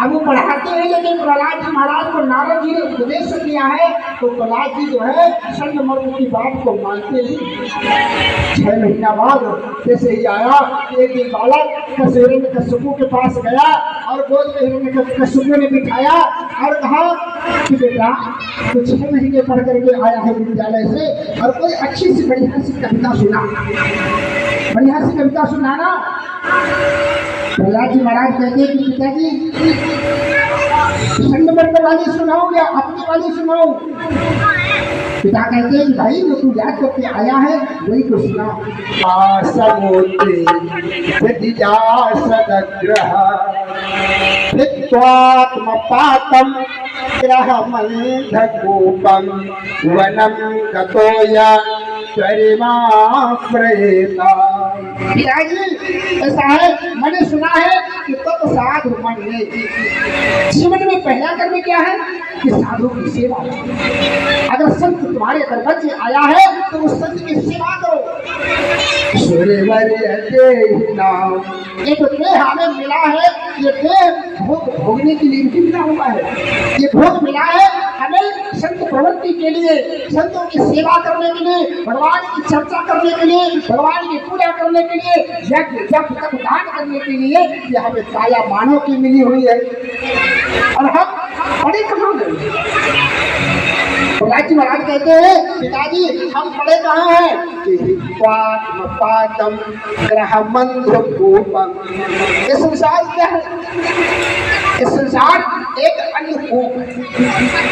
अब वो पढ़ाते हैं, लेकिन प्रहलाद जी महाराज को नारद जी ने उपदेश किया है तो प्रहलाद जी जो है संग मर्द की बात को मानते ही। 6 महीना बाद जैसे ही आया, एक दिन बालक हिरण्यकश्यप के पास गया और गोद में हिरण्यकश्यप ने बिठाया और कहा कि बेटा तो 6 महीने पढ़ करके आया है विद्यालय से और कोई अच्छी सी बढ़िया सी कविता सुना, बढ़िया सी कविता सुनाना। प्रहलाद जी महाराज कहते हैं कि पिताजी संगमर्द वाली सुनाओ या अपनी वाली सुनाओ? पिता कहते हैं कि भाई जो तू याद करके आया है वही तो सुना। ग्रहमन्धकूपं वनं गतोया पिताजी ऐसा है, मैंने सुना है कि तब साधु मन में जीवन में पहला कर्म क्या है कि साधु की सेवा। अगर संत तुम्हारे घर बच्चे आया है तो उस संत की सेवा करो। ये तो देह हमें मिला है, ये देह भोग भोगने के लिए नहीं मिला हुआ है, ये भोग मिला है हमें संत प्रवृत्ति के लिए, संतों की सेवा करने के लिए, भगवान की चर्चा करने के लिए, भगवान की पूजा करने के लिए, यज्ञ जप तप दान करने के लिए। ये हमें काया मानव की मिली हुई है और हम बड़े कहाँ गए? प्रहलाद जी महाराज कहते हैं पिताजी हम पढ़े कहाँ हैं? ये संसार क्या है? ये संसार एक अंधकूप है।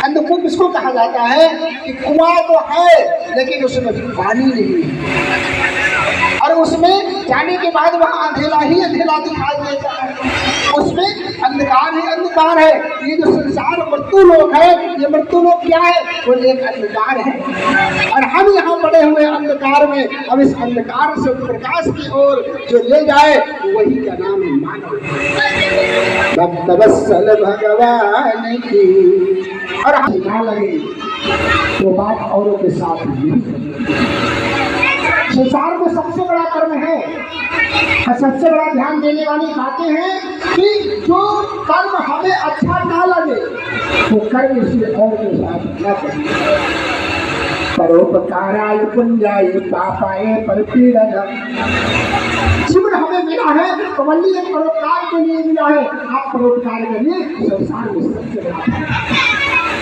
अंधकूप इसको कहा जाता है कि कुआं तो है लेकिन उसमें पानी नहीं है और उसमें जाने के बाद वहाँ अंधेरा ही अंधेरा दिखाई देता है, उसमें अंधकार ही अंधकार है। ये जो संसार मृत्यु लोक है, ये मृत्यु लोक क्या है? वो एक अंधकार है और हम यहाँ पड़े हुए अंधकार में। अब इस अंधकार से प्रकाश की ओर जो ले जाए वही का नाम है मानव। भक्तवत्सल भगवान की। और हम ना लगे तो बात औरों के साथ नहीं करनी। संसार में सबसे बड़ा कर्म है और सबसे बड़ा ध्यान देने वाली बातें हैं कि जो कर्म हमें अच्छा ना लगे वो कर्म इसलिए और के साथ न करें। परोपकाराय पुण्याय पापाय परपीड़नम्। जीवन हमें मिला है केवल एक परोपकार के लिए मिला है। आप परोपकार करिए, संसार में सबसे बड़ा।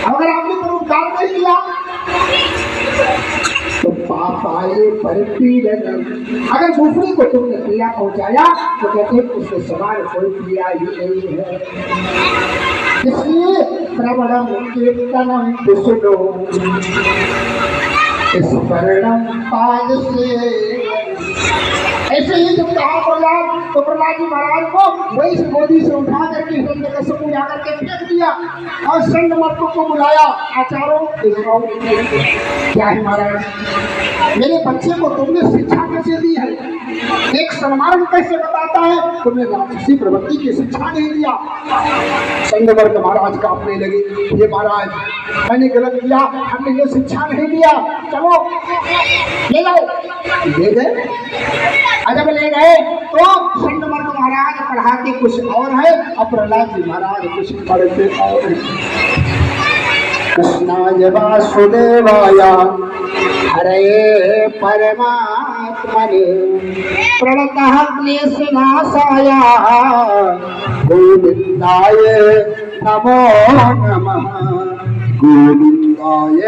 अगर आपने परोपकार नहीं किया तो पापाय परपीड़नम्। अगर दूसरे को तुमने पीड़ा पहुंचाया तो कहते हैं उसके समान कोई पीड़ा ही नहीं है। इसलिए श्रवणम कीर्तनम सुनो स्मरणम पाद से। ऐसे ही जब कहा प्रहलाद तो प्रहलाद जी महाराज को वही से गोदी से उठा करके हिरण्यकश्यप को जाकर के फेंक दिया और संग मर्दों को बुलाया। आचार्यों क्या है महाराज, मेरे बच्चे को तुमने शिक्षा कैसे दी है? एक सन्मार्ग कैसे बताता है? तुमने राक्षसी प्रवृत्ति की शिक्षा नहीं दिया। संगवर्ग महाराज कांपने लगे, ये महाराज मैंने गलत किया, हमने ये शिक्षा नहीं दिया, चलो ले जाओ। ले गए। जब ले गए तो संगवर्ग महाराज पढ़ाते कुछ और है और प्रहलाद जी महाराज कुछ पढ़ते और है। कृष्णाय वासुदेवाय हरये परमात्मने प्रणतः क्लेशनाशाय गोविन्दाय नमो नमः। गोविन्दाय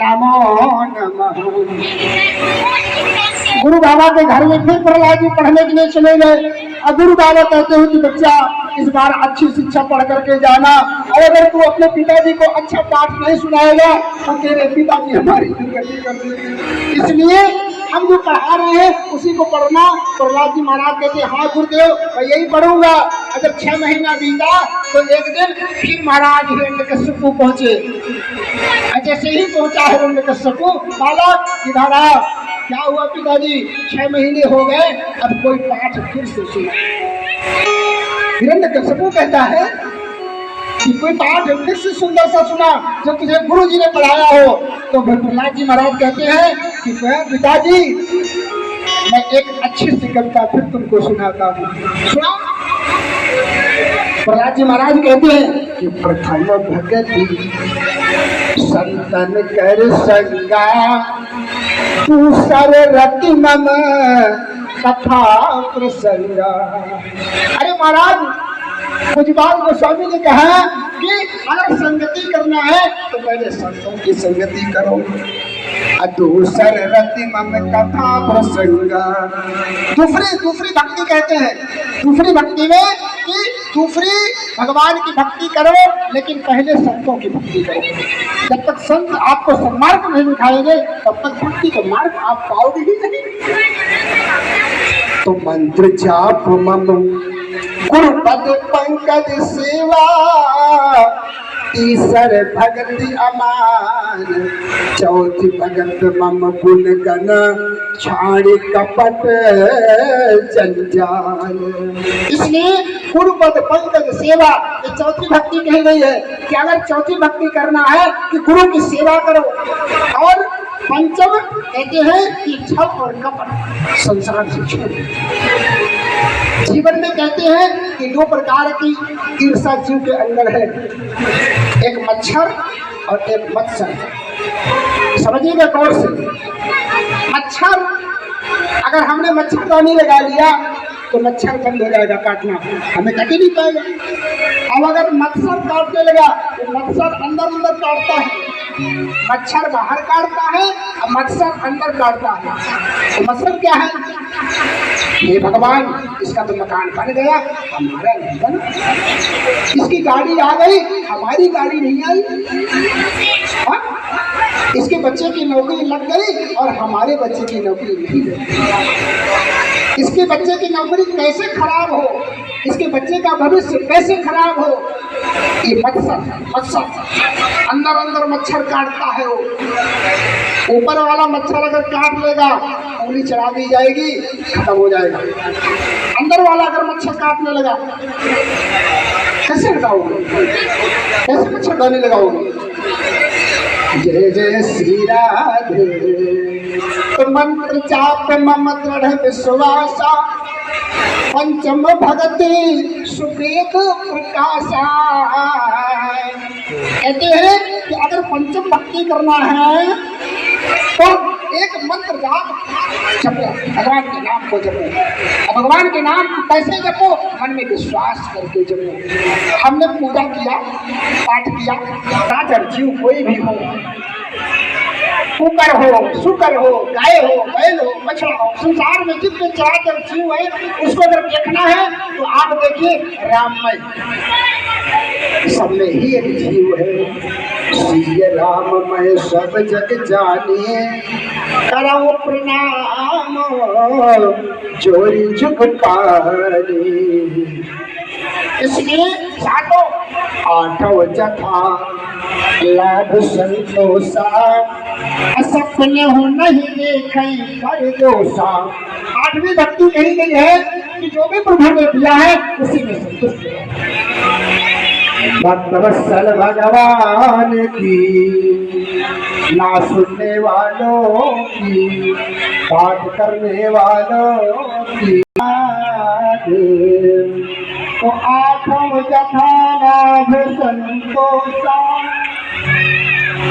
नमो नमः। गुरु बाबा के घर में फिर प्रहलाद जी पढ़ने के लिए चले गए और गुरु बाबा कहते हैं कि बच्चा इस बार अच्छी शिक्षा पढ़ करके जाना और अगर तू अपने पिताजी को अच्छा पाठ नहीं सुनाएगा तो तेरे पिताजी हमारी दुर्गति कर देंगे। इसलिए हम जो पढ़ा रहे हैं उसी को पढ़ना। प्रहलाद जी महाराज कहते हैं हाँ गुरुदेव मैं यही पढ़ूंगा। जब 6 महीना बीता तो एक दिन फिर महाराज हिरण्यकश्यप पहुंचे। जैसे ही पहुंचा हिरण्यकश्यप, बालक इधर आ। क्या हुआ पिताजी? 6 महीने हो गए, अब कोई पाठ फिर से सुना। हिरण्यकश्यप कहता है कि कोई पाठ फिर से सुंदर सा सुना जो तुझे गुरु जी ने पढ़ाया हो। तो प्रहलाद जी महाराज कहते हैं कि पिताजी मैं एक अच्छी सी कविता फिर तुमको सुनाता हूँ। सुना। प्रहलाद जी महाराज कहते हैं कि प्रथम भगति संतन कर संगा, दूसर रति मम कथा प्रसंगा। अरे महाराज कुजबाल गोस्वामी ने कहा कि अगर संगति करना है तो पहले संतों की संगति करो, दूसर रति मम कथा प्रसंगा। दूसरी भक्ति कहते हैं, दूसरी भक्ति में कि दूसरी भगवान की भक्ति करो लेकिन पहले संतों की भक्ति करो। जब तक संत आपको सन्मार्ग नहीं दिखाएंगे तब तक भक्ति का मार्ग आप पाओगे ही नहीं। तो मंत्र जाप मम गुरुपद पंकज सेवा, तीसर भगति अमान, चौथी भगत मम गुण गण छाड़ी कपट जंजाल। इसलिए गुरुपद पंकज सेवा ये चौथी भक्ति कही गई है कि अगर चौथी भक्ति करना है कि गुरु की सेवा करो। और पंचम कहते हैं कि छल और कपट संसार से छोड़ो। जीवन में कहते हैं कि दो प्रकार की ईर्षा जीव के अंदर है, एक मच्छर और एक मत्सर। समझिएगा गौर से। मच्छर, अगर हमने मच्छरदानी लगा लिया तो मच्छर बंद हो जाएगा काटना, हमें कट ही नहीं पाएगा। अब अगर मच्छर काटने लगा तो मच्छर अंदर अंदर काटता है, मच्छर बाहर काटता है और मच्छर अंदर काटता है। तो मच्छर क्या है? हे भगवान, इसका तो मकान बन गया, हमारा नहीं बना। इसकी गाड़ी आ गई, हमारी गाड़ी नहीं आई। हाँ? इसके बच्चे की नौकरी लग गई और हमारे बच्चे की नौकरी नहीं लगी। इसके बच्चे की नौकरी कैसे खराब हो, इसके बच्चे का भविष्य कैसे खराब हो। ये मच्छर अंदर अंदर मच्छर काटता है। वो ऊपर वाला मच्छर अगर काट लेगा उंगली चढ़ा दी जाएगी, खत्म हो जाएगा। अंदर वाला अगर मच्छर काटने लगा कैसे लगाओगे, कैसे मच्छरदानी लगाओगे? जय जय श्री राधे मंत्र जाप मम दृढ़ विश्वासा, पंचम भगति सुवेद प्रकाशा। कहते हैं कि अगर पंचम भक्ति करना है तो एक मंत्र जाप जपो, भगवान के नाम को जपो। भगवान के नाम कैसे जपो? मन में विश्वास करके जपो। हमने पूजा किया, पाठ किया, राजर जीव कोई भी हो, कुकर हो, शुकर हो, गाय हो, बैल हो, बछड़ा हो, संसार में जितने चराचर जीव है उसको अगर देखना है तो आप देखिए राममय, सब में ही एक जीव है। श्री राममय सब जग जाने, करो प्रणाम जोरी जुग पानी। इसलिए सातों आठव जथा लाभ संतोषा, असपने हो नहीं देखे कर दोषा। आठवीं भक्ति कही गई है कि जो भी प्रभु ने दिया है उसी में संतुष्ट है। भक्तवत्सल भगवान की, ना सुनने वालों की, पाठ करने वालों की। तो आठों जथा लाभ संतोषा,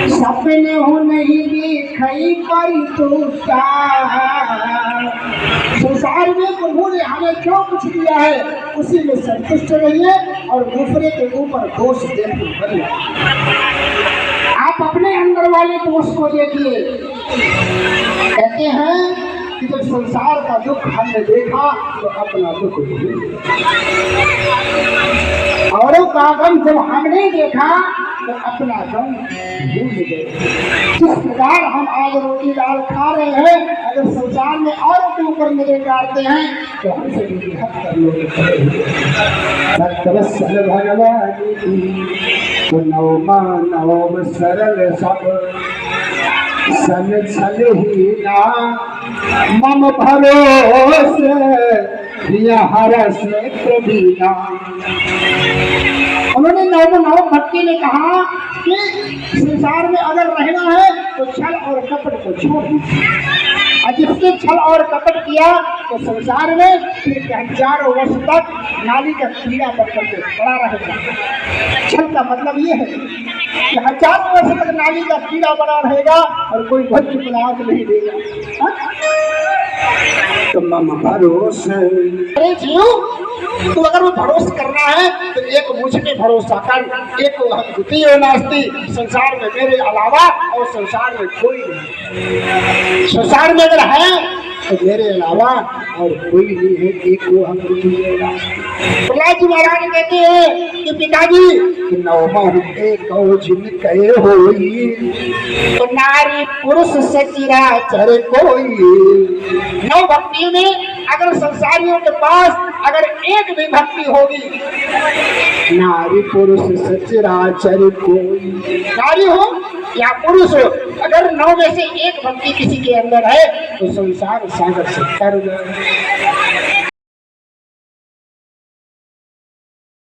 सपने हो नहीं देखई परितोषा। संसार में प्रभु ने हमें जो कुछ दिया है उसी में संतुष्ट रहिए और दूसरे के ऊपर दोष देखने बदले। आप अपने अंदर वाले दोष को देखिए। कहते हैं कि जब संसार का दुख हमने देखा तो अपना दुख औरों का गम जब हमने देखा तो अपना गम भूल गए। जिस प्रकार हम आज रोटी दाल खा रहे हैं, अगर संसार में औरों के ऊपर नजर डालते हैं तो हमसे भी हक कर लोग। भक्तवत्सल भगवान की, तो नवम सरल सब सन छल ही ना, मम भरोसे हर से प्रवीणा। उन्होंने नौ भक्ति ने कहा कि संसार में अगर रहना है तो छल और कपट को छोड़ दीजिए। और जिसने छल और कपट किया तो संसार में फिर हजारों वर्ष तक नाली का कीड़ा बन करके पड़ा रहेगा। छल का मतलब ये है कि हजारों वर्ष तक नाली का कीड़ा बना रहेगा और कोई भोज्य पदार्थ नहीं देगा। तो मम भरोसे अरे जीव, तो अगर वो भरोसा करना है तो एक मुझ पे भरोसा कर, एक द्वितीय नास्ति, संसार में मेरे अलावा और संसार में कोई नहीं। संसार में अगर है तो मेरे अलावा और कोई नहीं है, एक वो हम द्वितीय नास्ति। प्रहलाद जी महाराज कहते हैं कि पिताजी कि नवमहु एक जिन कहे होई, तो नारी पुरुष सचराचर कोई। नौ भक्तियों में अगर संसारियों के पास अगर एक भी भक्ति होगी, नारी पुरुष सचराचर कोई, नारी हो या पुरुष हो, अगर नौ में से एक भक्ति किसी के अंदर है तो संसार सागर से तर गए।